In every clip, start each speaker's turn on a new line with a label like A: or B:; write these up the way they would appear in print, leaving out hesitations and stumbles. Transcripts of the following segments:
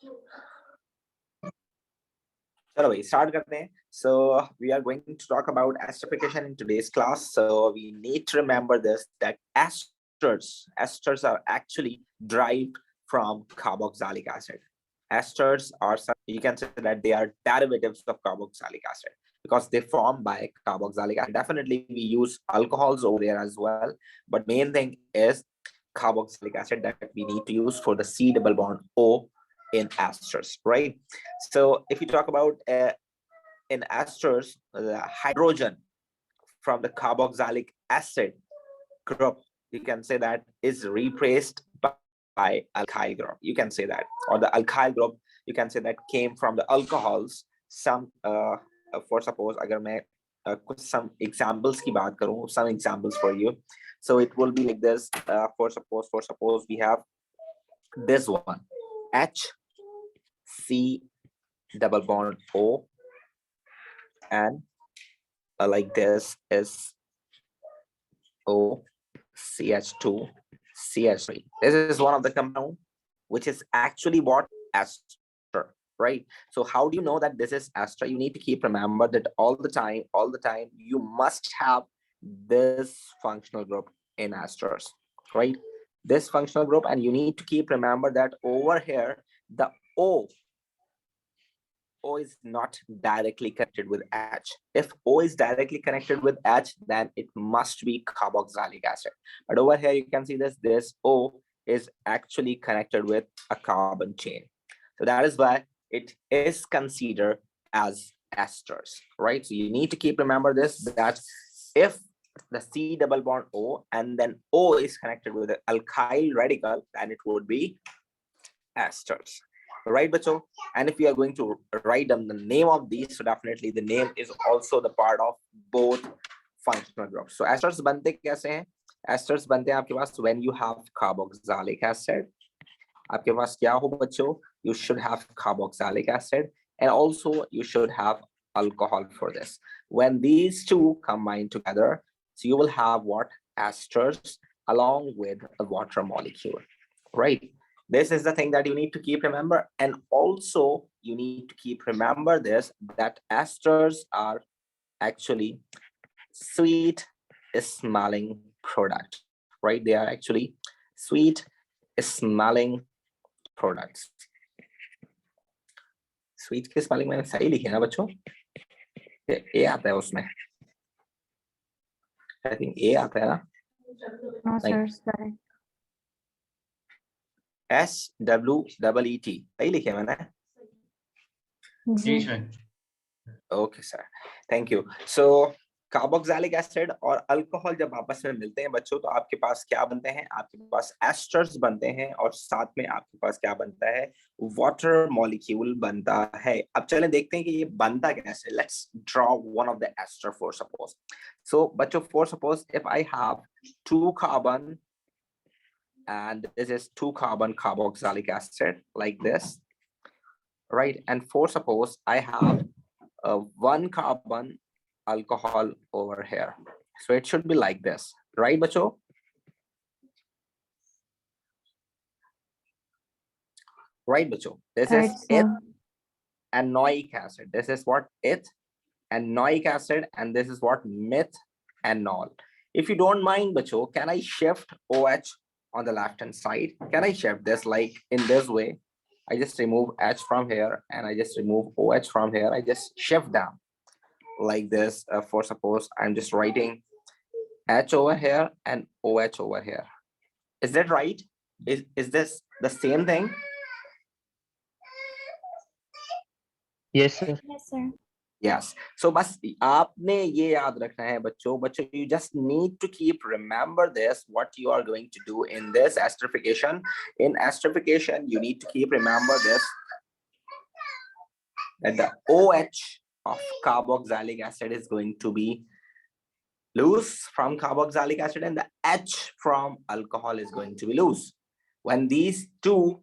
A: चलो भाई start करते हैं. So we are going to talk about esterification in today's class. So we need to remember this, that esters are actually derived from carboxylic acid. Esters are, you can say that they are derivatives of carboxylic acid because they form by carboxylic acid. Definitely we use alcohols over there as well, but main thing is carboxylic acid that we need to use for the C double bond O in esters, right? So if you talk about in esters, the hydrogen from the carboxylic acid group, you can say that is replaced by alkyl group. You can say that, or the alkyl group, you can say that came from the alcohols. Some for suppose, अगर मैं कुछ some examples की बात करूँ, some examples for you. So it will be like this. For suppose we have this one, H C double bond O, and like this is O CH2 CH3. This is one of the compound which is actually what? Ester, right? So how do you know that this is ester? You need to keep remember that all the time you must have this functional group in esters, right? This functional group, and you need to keep remember that over here the O is not directly connected with H. If O is directly connected with H, then it must be carboxylic acid. But over here, you can see this O is actually connected with a carbon chain. So that is why it is considered as esters, right? So you need to keep remember this, that if the C double bond O and then O is connected with the alkyl radical, then it would be esters. Right, bacho? And if we are going to write down the name of these, so definitely the name is also the part of both functional groups. So esters बनते कैसे हैं? Esters बनते हैं आपके पास when you have carboxylic acid. आपके पास क्या हो बच्चों? You should have carboxylic acid, and also you should have alcohol for this. When these two combine together, so you will have what? Esters along with a water molecule, right? This is the thing that you need to keep remember, and also you need to keep remember this, that esters are actually sweet smelling product, right? They are actually sweet smelling products. Sweet के spelling मैंने सही लिखी है ना बच्चों? ए आता है उसमें. I think ए आता है ना?
B: No, sir, sorry.
A: SWEET सही लिखे मैंने?
B: जी
C: sir.
A: Okay sir, thank you. So carboxylic acid और अल्कोहल जब आपस में मिलते हैं बच्चों, तो आपके पास क्या बनते हैं? आपके पास एस्टर्स बनते हैं, और साथ में आपके पास क्या बनता है? वाटर मॉलिक्यूल बनता है. अब चलें देखते हैं कि ये बनता कैसे. Let's draw one of the ester for suppose. So बच्चों, for suppose if I have 2 carbon and this is 2 carbon carboxylic acid like this, right? And for suppose I have 1 carbon alcohol over here, so it should be like this, right bacho? Right bacho? This is it and noic acid. This is what? It and noic acid, and this is what? Methanol. If you don't mind bacho, can I shift OH on the left hand side? Can I shift this like in this way? I just remove H from here and I just remove OH from here. I just shift them like this. For suppose I'm just writing H over here and OH over here. Is that right? Is this the same thing?
C: Yes, sir.
B: Yes, sir.
A: Yes. So बस आपने ये याद रखना है बच्चों, you just need to keep remember this, what you are going to do in this esterification. In esterification, you need to keep remember this, that the OH of carboxylic acid is going to be loose from carboxylic acid, and the H from alcohol is going to be loose. When these two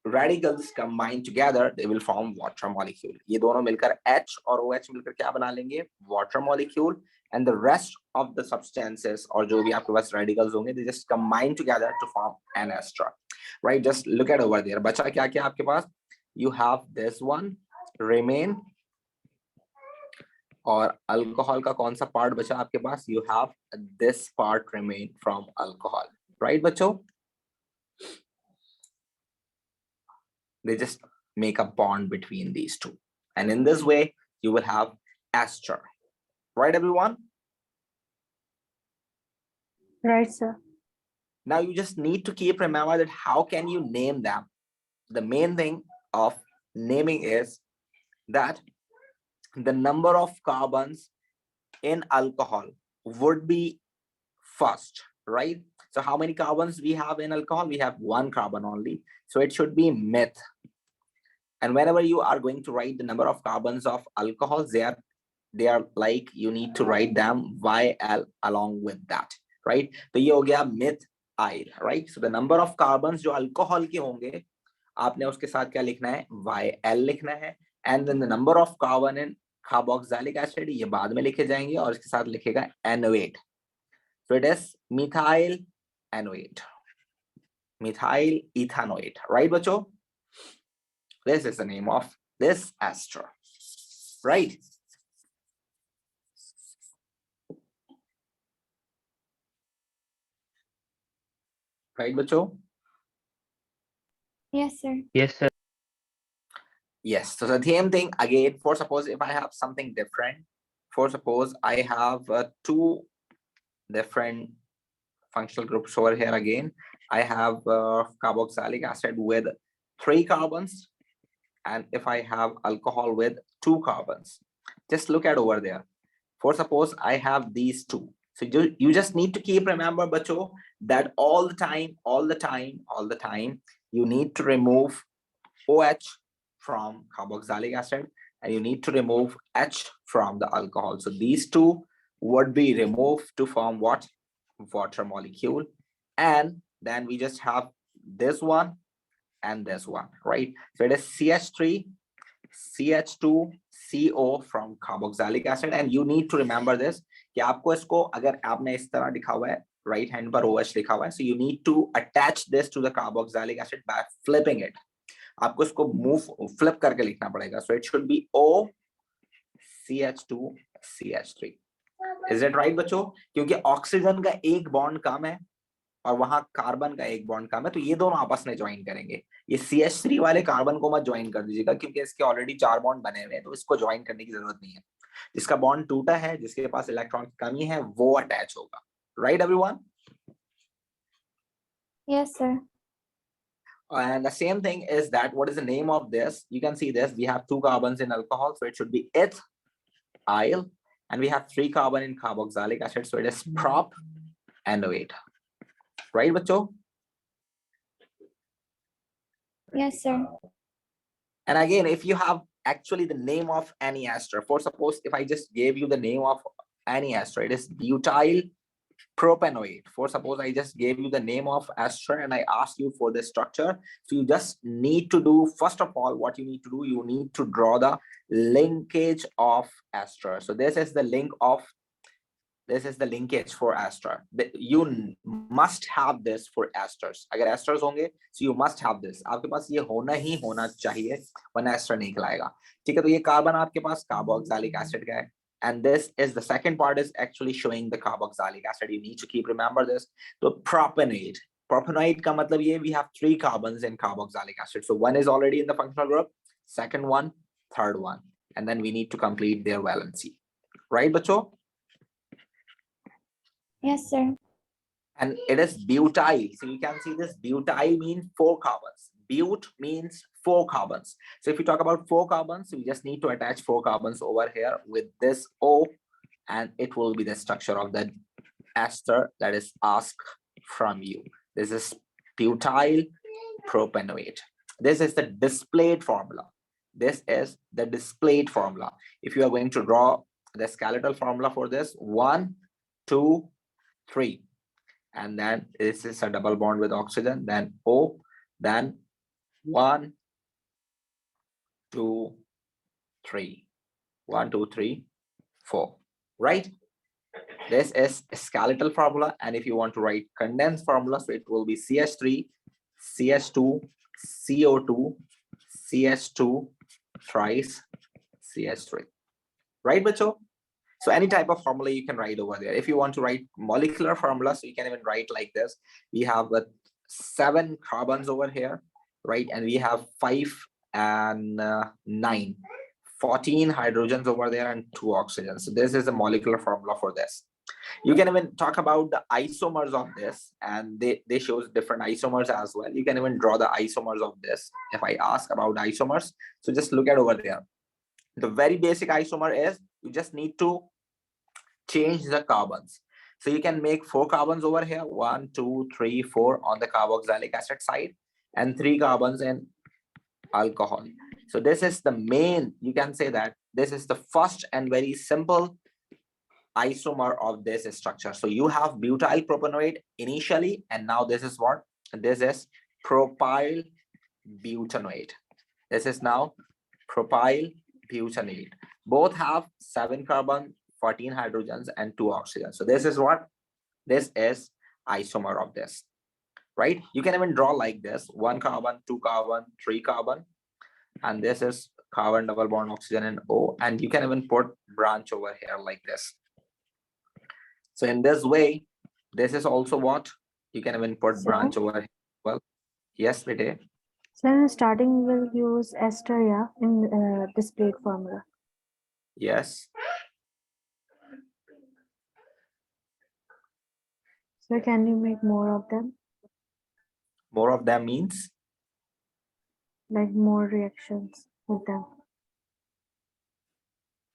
A: radicals combine together, they will form water molecule. ये दोनों मिलकर H और OH मिलकर क्या बना लेंगे? Water molecule. And the rest of the substances और जो भी आपके पास radicals होंगे, they just combine together to form an ester, right? Just look at over there. बचा क्या क्या आपके पास? you have this one remain, और अल्कोहल का कौन सा पार्ट बचा आपके पास? You have this part remain from alcohol, right बच्चों? They just make a bond between these two, and in this way you will have ester, right everyone?
B: Right, sir.
A: Now you just need to keep remember that how can you name them. The main thing of naming is that the number of carbons in alcohol would be first, right? So how many carbons we have in alcohol? We have one carbon only, so it should be meth. And whenever you are going to write the number of carbons of alcohols, they are like you need to write them YL along with that, right? तो ये हो गया methyl, right? So the number of carbons जो alcohol के होंगे, आपने उसके साथ क्या लिखना है? YL लिखना है. And then the number of carbon in carboxylic acid ये बाद में लिखे जाएंगे और इसके साथ लिखेगा NO8. So it is methyl NO8, methyl ethanoate, right बच्चों? This is the name of this ester, right? Right बच्चों?
B: Yes, sir.
C: Yes, sir.
A: Yes, so the same thing again. For suppose if I have something different, for suppose I have two different functional groups over here again. I have carboxylic acid with 3 carbons, and if I have alcohol with 2 carbons, just look at over there. For suppose I have these two, so you just need to keep remember bacho that all the time you need to remove OH from carboxylic acid, and you need to remove H from the alcohol. So these two would be removed to form what? Water molecule. And then we just have this one and this one, right? So it is CH3, CH2, CO from carboxylic acid. And you need to remember this कि आपको इसको अगर आपने इस तरह लिखा हुआ है right hand पर OH लिखा हुआ है, so you need to attach this to the carboxylic acid by flipping it. आपको इसको flip करके लिखना पड़ेगा. So it should be O CH2 CH3. Is it right बच्चों? क्योंकि ऑक्सीजन का एक बॉन्ड कम है और वहां कार्बन का एक बॉन्ड कम है, तो ये दोनों आपस में ज्वाइन करेंगे. ये CH3 वाले कार्बन को मत ज्वाइन कर दीजिएगा क्योंकि इसके ऑलरेडी 4 बॉन्ड बने हुए हैं, तो इसको ज्वाइन करने की जरूरत नहीं है. जिसका बॉन्ड टूटा है, जिसके पास इलेक्ट्रॉन की कमी है, वो अटैच होगा. Right everyone?
B: Yes, sir.
A: And the same thing is that what is the name of this? You can see this. We have 2 carbons in alcohol, so it should be ethyl, and we have 3 carbon in carboxylic acid, so it is propanoate. Right, bachcho?
B: Yes, sir.
A: And again, if you have actually the name of any ester, for suppose if I just gave you the name of any ester, it is butyl propanoate. For suppose I just gave you the name of ester and I asked you for the structure, so you just need to do, first of all, what you need to do, you need to draw the linkage of ester. So this is the linkage for ester. You must have this for esters. अगर esters होंगे, so you must have this. आपके पास ये होना ही होना चाहिए, वरना ester नहीं कहलाएगा. ठीक है, तो ये कार्बन आपके पास carboxylic acid का है, and this is the second part is actually showing the carboxylic acid. You need to keep remember this. So propanoate. Propanoate का मतलब ये we have 3 carbons in carboxylic acid. So one is already in the functional group, second one, third one, and then we need to complete their valency. Right, बच्चों?
B: Yes, sir.
A: And it is butyl. So you can see this butyl means 4 carbons. But means 4 carbons. So if you talk about 4 carbons, we just need to attach 4 carbons over here with this O, and it will be the structure of the ester that is asked from you. This is butyl propanoate. This is the displayed formula. This is the displayed formula. If you are going to draw the skeletal formula for this, 1, 2, 3, and then this is a double bond with oxygen, then O, then 1, 2, 3, 1, 2, 3, 4, right? This is a skeletal formula, and if you want to write condensed formula, so it will be CH3, CH2, CO2, CH2 thrice CH3. Right, bacho? So any type of formula you can write over there. If you want to write molecular formula, so you can even write like this. We have 7 carbons over here, right? And we have 5 and 9, 14 hydrogens over there and 2 oxygens. So this is a molecular formula for this. You can even talk about the isomers of this, and they shows different isomers as well. You can even draw the isomers of this. If I ask about isomers, so just look at over there. The very basic isomer is you just need to change the carbons. So you can make 4 carbons over here, 1, 2, 3, 4 on the carboxylic acid side, and 3 carbons in alcohol. So this is the main, you can say that this is the first and very simple isomer of this structure. So you have butyl propanoate initially, and now this is what? This is propyl butanoate. This is now propyl butanoate. Both have 7 carbon, 14 hydrogens, and 2 oxygens. So this is what? This is isomer of this, right? You can even draw like this: 1 carbon, 2 carbon, 3 carbon, and this is carbon double bond oxygen and O, and you can even put branch over here like this. So in this way, this is also what? You can even put
B: Sir?
A: branch over here. Well, yes, Vijay.
B: So in starting, we'll use ester, yeah, in displayed formula.
A: Yes.
B: So can you make more of them?
A: More of them means?
B: Like more reactions with them?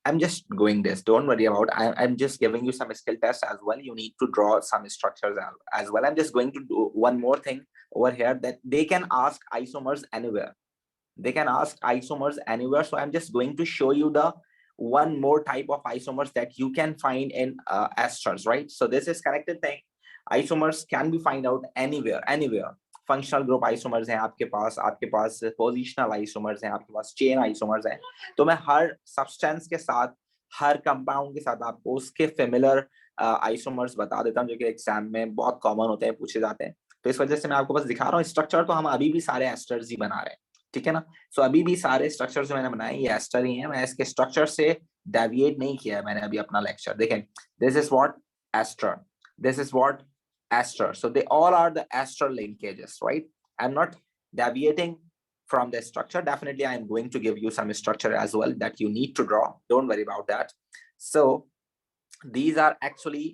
A: I'm just going this. Don't worry about. I'm just giving you some skill tests as well. You need to draw some structures as well. I'm just going to do one more thing over here, that they can ask isomers anywhere. They can ask isomers anywhere. So I'm just going to show you the one more type of isomers that you can find in esters, right? So this is connected thing. Isomers can be find out anywhere. Functional group isomers हैं आपके पास positional isomers हैं, आपके पास chain isomers हैं. तो मैं हर substance के साथ, हर compound के साथ आपको उसके फेमिलर आइसोमर्स बता देता हूं, जो कि एग्जाम में बहुत कॉमन होते हैं, पूछे जाते हैं. तो इस वजह से मैं आपको बस दिखा रहा हूँ. स्ट्रक्चर तो हम अभी भी सारे एस्टर्स ही बना रहे हैं, ठीक है ना. सो अभी भी सारे स्ट्रक्चर जो मैंने बनाए ये एस्टर ही हैं. मैं इसके स्ट्रक्चर से डेविएट नहीं किया है मैंने अभी अपना लेक्चर. देखें, this is what ester, this is what ester. So they all are the ester linkages, right? I'm not deviating from the structure. Definitely I'm going to give you some structure as well that you need to draw. Don't worry about that. So these are actually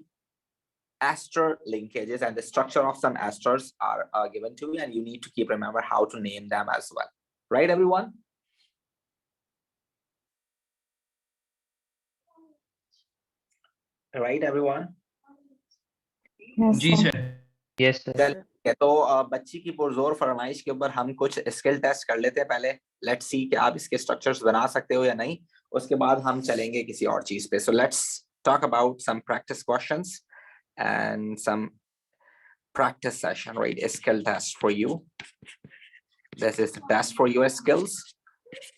A: ester linkages, and the structure of some esters are given to you, and you need to keep remember how to name them as well. Right, everyone? Right, everyone?
B: Yes,
C: ji
B: sir.
C: Sir. Yes sir.
A: चलिए, तो बच्ची की पुरजोर फरमाइश के ऊपर हम कुछ स्किल टेस्ट कर लेते हैं पहले. लेट्स सी कि आप इसके स्ट्रक्चर्स बना सकते हो या नहीं. उसके बाद हम चलेंगे किसी और चीज पे. So let's talk about some practice questions and some practice session, right? A skill test for you. This is the test for your skills.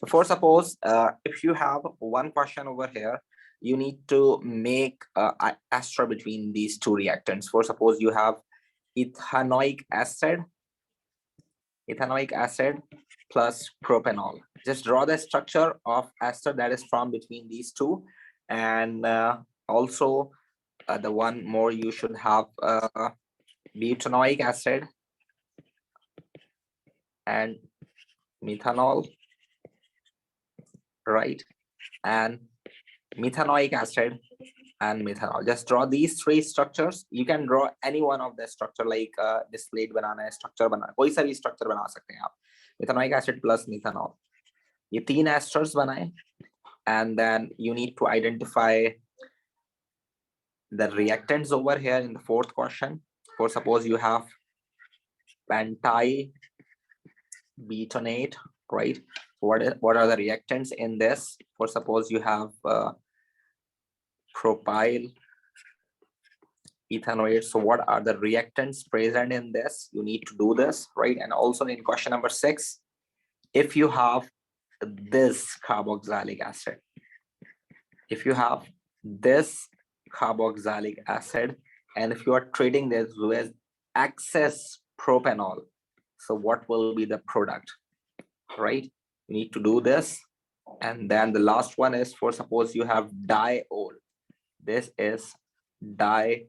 A: For suppose if you have one question over here, you need to make an ester between these two reactants. For suppose you have ethanoic acid plus propanol. Just draw the structure of ester that is from between these two, and also the one more you should have butanoic acid and methanol, right? And methanoic acid and methanol. Just draw these 3 structures. You can draw any one of the structure, like displayed बनाना है, structure बना, कोई सा भी structure बना सकते हैं आप. Methanoic acid plus methanol. ये 3 esters बनाए, and then you need to identify the reactants over here in the 4th question. For suppose you have pentyl butanate, right? What are the reactants in this? For suppose you have propyl ethanoate. So what are the reactants present in this? You need to do this, right? And also in question number 6, if you have this carboxylic acid, and if you are treating this with excess propanol, so what will be the product, right? You need to do this. And then the last one is for suppose you have diol. This is diol,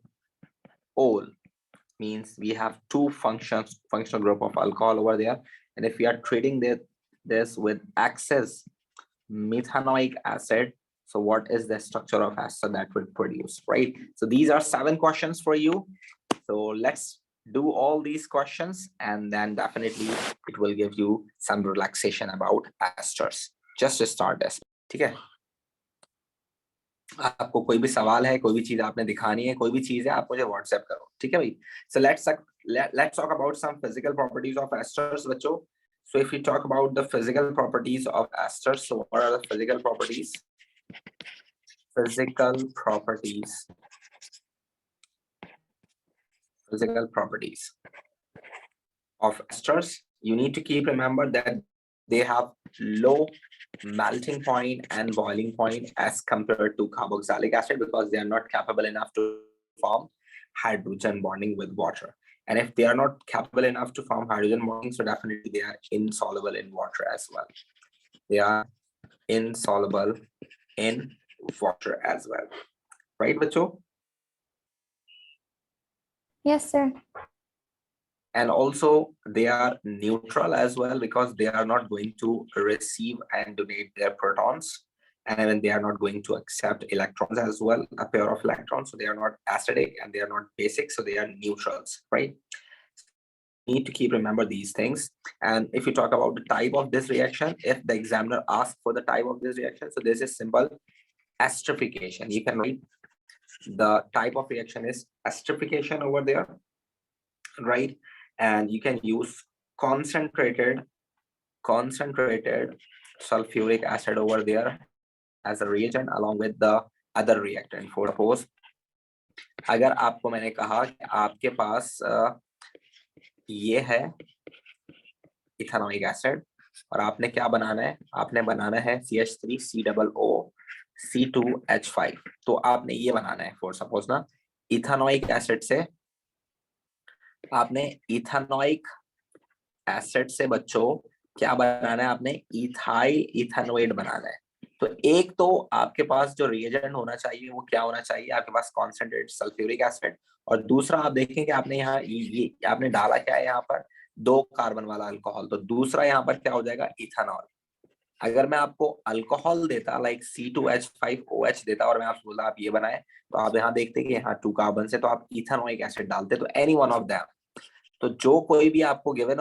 A: means we have two functional group of alcohol over there. And if we are treating this with excess methanoic acid, so what is the structure of ester that will produce, right? So these are 7 questions for you. So let's do all these questions, and then definitely it will give you some relaxation about esters. Just to start this, ठीक है? आपको कोई भी सवाल है, कोई भी चीज आपने दिखानी है, कोई भी चीज है, आप मुझे व्हाट्सएप करो, ठीक है भाई? So let's talk about some physical properties of esters, बच्चों. So if we talk about the physical properties of esters, so what are the physical properties? Physical properties of esters. You need to keep remember that they have low melting point and boiling point as compared to carboxylic acid, because they are not capable enough to form hydrogen bonding with water. And if they are not capable enough to form hydrogen bonding, so definitely they are insoluble in water as well. They are insoluble in water as well. Right, Bacho?
B: Yes, sir.
A: And also they are neutral as well, because they are not going to receive and donate their protons, and then they are not going to accept electrons as well, a pair of electrons. So they are not acidic and they are not basic, so they are neutrals, right? Need to keep remember these things. And if you talk about the type of this reaction, if the examiner asks for the type of this reaction, so this is simple esterification. You can write the type of reaction is esterification over there, right? And you can use concentrated sulfuric acid over there as a reagent along with the other reactant. For suppose अगर आपको मैंने कहा कि आपके पास ये है ethanoic acid, और आपने क्या बनाना है, आपने बनाना है CH3COO C2H5, तो आपने ये बनाना है फॉर सपोज ना, इथेनॉइक एसिड से आपने इथेनॉइक एसिड से बच्चों क्या बनाना है, आपने इथाइल इथेनोइड बनाना है. तो एक तो आपके पास जो रिएजेंट होना चाहिए वो क्या होना चाहिए, आपके पास कॉन्सेंट्रेटेड सल्फ्यूरिक एसिड, और दूसरा आप देखें कि आपने यहाँ ये आपने डाला क्या है, यहाँ पर 2 कार्बन वाला अल्कोहल, तो दूसरा यहाँ पर क्या हो जाएगा, इथेनॉल. अगर मैं आपको अल्कोहल देता लाइक C2H5OH देता और मैं आपको बोला आप ये बनाए, तो आप यहाँ देखते कि यहाँ 2 कार्बन से, तो आप इथेनोइक एसिड डालते, तो एनी वन ऑफ देम. तो जो कोई भी आपको गिवन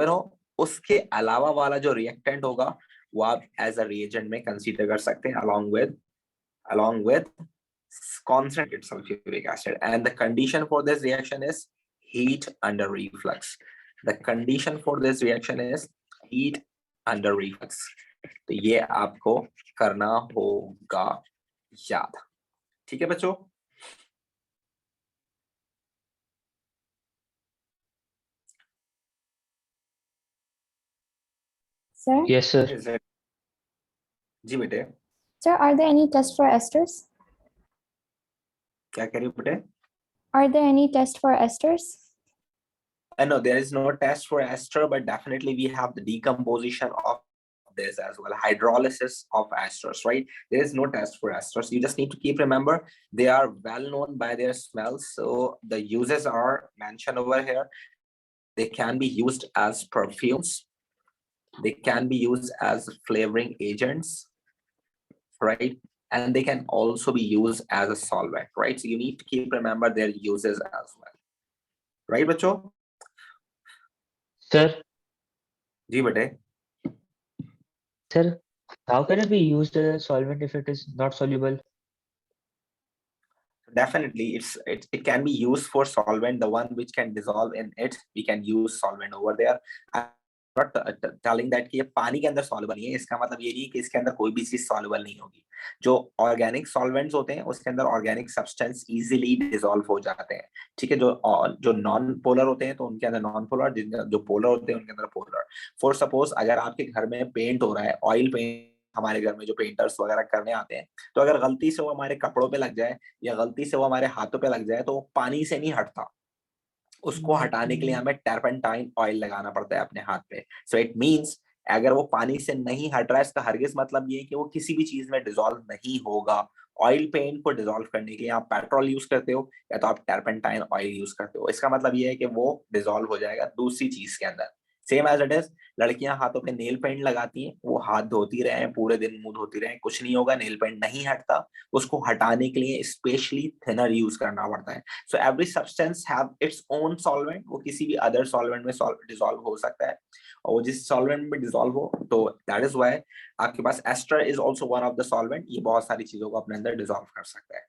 A: हो, उसके अलावा वाला जो रिएक्टेंट होगा वो आप एज अ रिएजेंट में कंसीडर कर सकते हैं along with concentrated sulfuric acid. And the condition for this reaction is heat under reflux. The condition for this reaction is heat under reflux. तो ये आपको करना होगा याद, ठीक है बच्चों?
B: Sir?
C: Yes, sir.
A: जी बेटे.
B: Sir, are there any tests for esters?
A: क्या कह रही हो बेटे?
B: Are there any tests for esters?
A: No, there is no test for ester, but definitely we have the decomposition of this as well, hydrolysis of esters, right? There is no test for esters. You just need to keep remember they are well known by their smells. So the uses are mentioned over here. They can be used as perfumes. They can be used as flavoring agents, right? And they can also be used as a solvent, right? So you need to keep remember their uses as well, right, बच्चों?
C: Sir,
A: जी बेटे.
C: sir, how can it be used as a solvent if it is not soluble?
A: Definitely, it can be used for solvent, the one which can dissolve in it. We can use solvent over there. I'm not telling that कि ये पानी के अंदर soluble नहीं है, इसका मतलब ये नहीं कि इसके अंदर कोई भी चीज soluble नहीं होगी. जो organic solvents होते हैं उसके अंदर organic substance easily dissolve हो जाते हैं, ठीक है? जो non polar होते हैं तो उनके अंदर non polar, जो polar होते हैं उनके अंदर polar. For suppose अगर आपके घर में पेंट हो रहा है, ऑयल पेंट, हमारे घर में जो पेंटर्स वगैरह करने आते हैं, तो अगर गलती से वो हमारे कपड़ों पे लग जाए या गलती से वो हमारे हाथों पे लग जाए तो वो पानी से नहीं हटता, उसको हटाने के लिए हमें टर्पेंटाइन ऑयल लगाना पड़ता है अपने हाथ पे. सो इट मींस अगर वो पानी से नहीं हट रहा है इसका हरगिज मतलब ये है कि वो किसी भी चीज में डिसॉल्व नहीं होगा। ऑयल पेंट को डिसॉल्व करने के लिए आप पेट्रोल यूज करते हो या तो आप टर्पेंटाइन ऑयल यूज करते हो, इसका मतलब ये है कि वो डिसॉल्व हो जाएगा दूसरी चीज के अंदर। सेम एज इट इज, लड़कियां हाथों पे नेल पेंट लगाती हैं, वो हाथ धोती रहे पूरे दिन, मुंह धोती रहे, कुछ नहीं होगा, नेल पेंट नहीं हटता, उसको हटाने के लिए स्पेशली थिनर यूज करना पड़ता है। So every substance have its own solvent, वो किसी भी अदर सॉल्वेंट में डिसॉल्व हो सकता है, और वो जिस सॉल्वेंट में डिसॉल्व हो, तो दैट इज व्हाई आपके पास ester is also one of the solvent, ये बहुत सारी चीजों को अपने अंदर डिसॉल्व कर सकता है।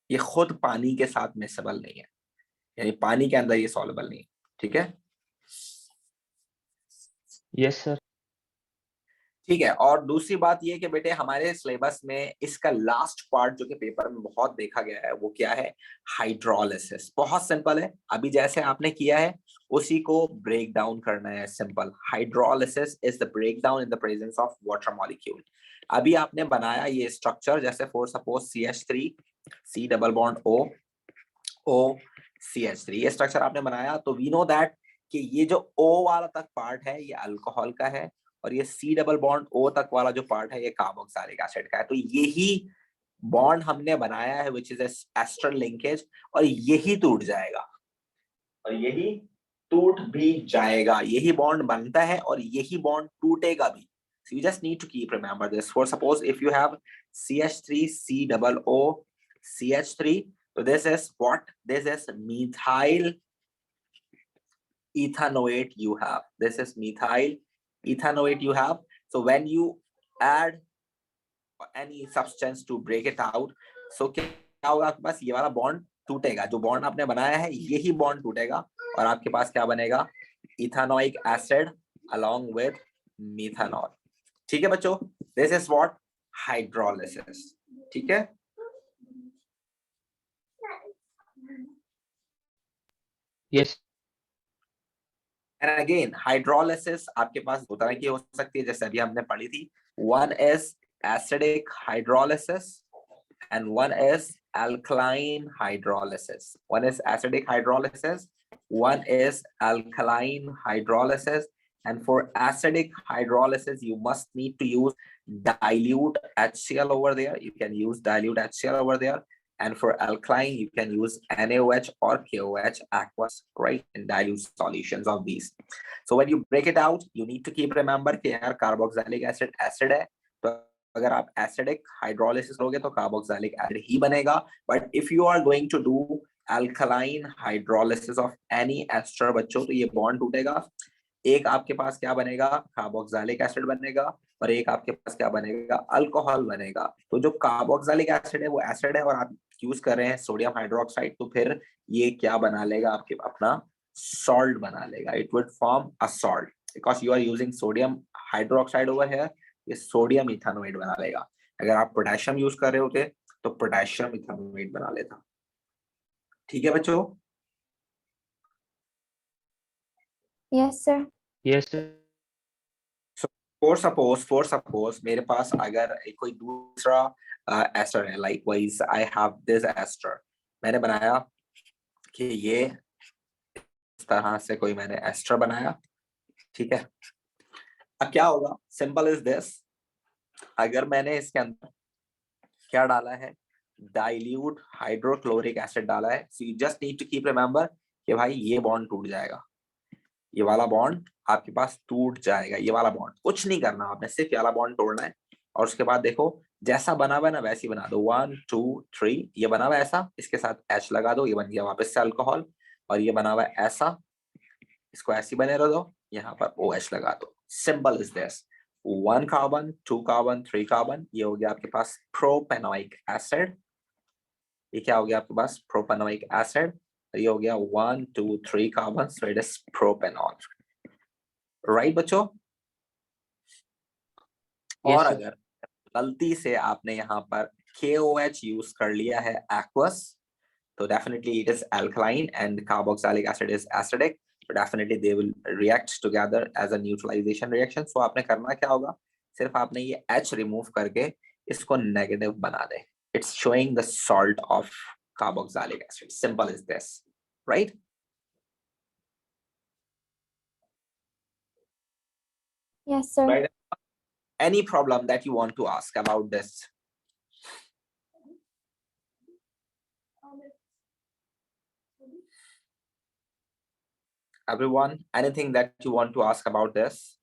A: ये खुद पानी के साथ मिक्सेबल नहीं है, यानी पानी के अंदर ये सॉल्युबल नहीं है, ठीक है।
C: Yes sir.
A: ठीक है, और दूसरी बात ये कि बेटे हमारे सिलेबस में इसका लास्ट पार्ट जो कि पेपर में बहुत देखा गया है वो क्या है, हाइड्रोलिसिस। बहुत सिंपल है, अभी जैसे आपने किया है उसी को ब्रेक डाउन करना है, simple. Hydrolysis is the break down in the presence of water molecule. अभी आपने बनाया ये स्ट्रक्चर, जैसे for suppose CH3 C double bond O CH3, ये स्ट्रक्चर आपने बनाया, तो वी नो दैट कि ये जो O वाला तक पार्ट है ये अल्कोहल का है, और ये C डबल बॉन्ड O तक वाला जो पार्ट है ये कार्बोक्सिलिक एसिड का है। तो यही बॉन्ड हमने बनाया है विच इज एस्टर लिंकेज, और यही टूट जाएगा, और यही टूट भी जाएगा, यही बॉन्ड बनता है और यही बॉन्ड टूटेगा भी। So you just need to keep remember this. For suppose if you have CH3 C double O CH3, so this is what? This is methyl ethanoate you have. This is methyl ethanoate you have. So when you add any substance to break it out, so क्या होगा आपके पास, ये वाला bond टूटेगा, जो bond आपने बनाया है यही बॉन्ड टूटेगा, और आपके पास क्या बनेगा, ethanoic acid along with methanol। ठीक है बच्चों, दिस इज व्हाट, हाइड्रोलिसिस। ठीक है,
C: यस
A: एंड अगेन हाइड्रोलिसिस आपके पास दो तरह की हो सकती है, जैसे अभी हमने पढ़ी थी, one is acidic hydrolysis and one is alkaline hydrolysis. One is acidic hydrolysis, one is alkaline hydrolysis. And for acidic hydrolysis, you must need to use dilute HCl over there. You can use dilute HCl over there. And for alkaline, you can use NaOH or KOH aqueous, right? In dilute solutions of these. So when you break it out, you need to keep remember कि यार carboxylic acid है, तो अगर आप acidic hydrolysis करोगे तो carboxylic acid ही बनेगा। But if you are going to do alkaline hydrolysis of any ester बच्चों, तो ये बॉन्ड टूटेगा, एक आपके पास क्या बनेगा, कार्बोक्सिलिक एसिड बनेगा, और एक आपके पास क्या बनेगा, अल्कोहल बनेगा। तो जो कार्बोक्सिलिक एसिड है वो एसिड है, और आप यूज कर रहे हैं सोडियम हाइड्रोक्साइड, तो फिर ये क्या बना लेगा, आपके अपना सॉल्ट बना लेगा, it would form a salt because you are using sodium hydroxide over here, ये सोडियम इथानोएट बना लेगा। अगर आप पोटेशियम यूज कर रहे होते तो पोटेशियम इथानोएट बना लेता। ठीक है बच्चों,
B: Yes, sir.
C: Yes sir.
A: For suppose मेरे पास अगर कोई दूसरा एस्टर है, likewise I have this ester, मैंने बनाया कि ये इस तरह से कोई मैंने एस्टर बनाया, ठीक है। अब क्या होगा, सिंपल इज दिस, अगर मैंने इसके अंदर क्या डाला है, डाइल्यूट हाइड्रोक्लोरिक एसिड डाला है, so you just need to keep remember कि भाई ये बॉन्ड टूट जाएगा, ये वाला बॉन्ड आपके पास टूट जाएगा, ये वाला बॉन्ड, कुछ नहीं करना आपने, सिर्फ ये वाला बॉन्ड तोड़ना है, और उसके बाद देखो जैसा बना हुआ है ना वैसे ही बना दो, 1 2 3, ये बना हुआ है ऐसा, इसके साथ H लगा दो, ये बन गया वापस से अल्कोहल, और ये बना हुआ है ऐसा, इसको ऐसे बने रह दो, यहाँ पर OH लगा दो, simple is this, 1 carbon 2 carbon 3 carbon, ये हो गया आपके पास प्रोपेनोइक एसिड, ये क्या हो गया आपके पास, प्रोपेनोइक एसिड, ये हो गया 1 2 3 carbon, so it is propanol, right बच्चों। और
C: यस सर।
A: अगर गलती से आपने यहाँ पर KOH यूज कर लिया है aqueous, तो definitely it is alkaline and carboxylic acid is acidic, so definitely they will react together as a neutralization reaction। so आपने करना क्या होगा, सिर्फ आपने ये H रिमूव करके इसको नेगेटिव बना दे, it's showing the salt of carboxylic acid, simple as this, right?
D: Yes, sir.
A: right? Any problem that you want to ask about this? Everyone, anything that you want to ask about this?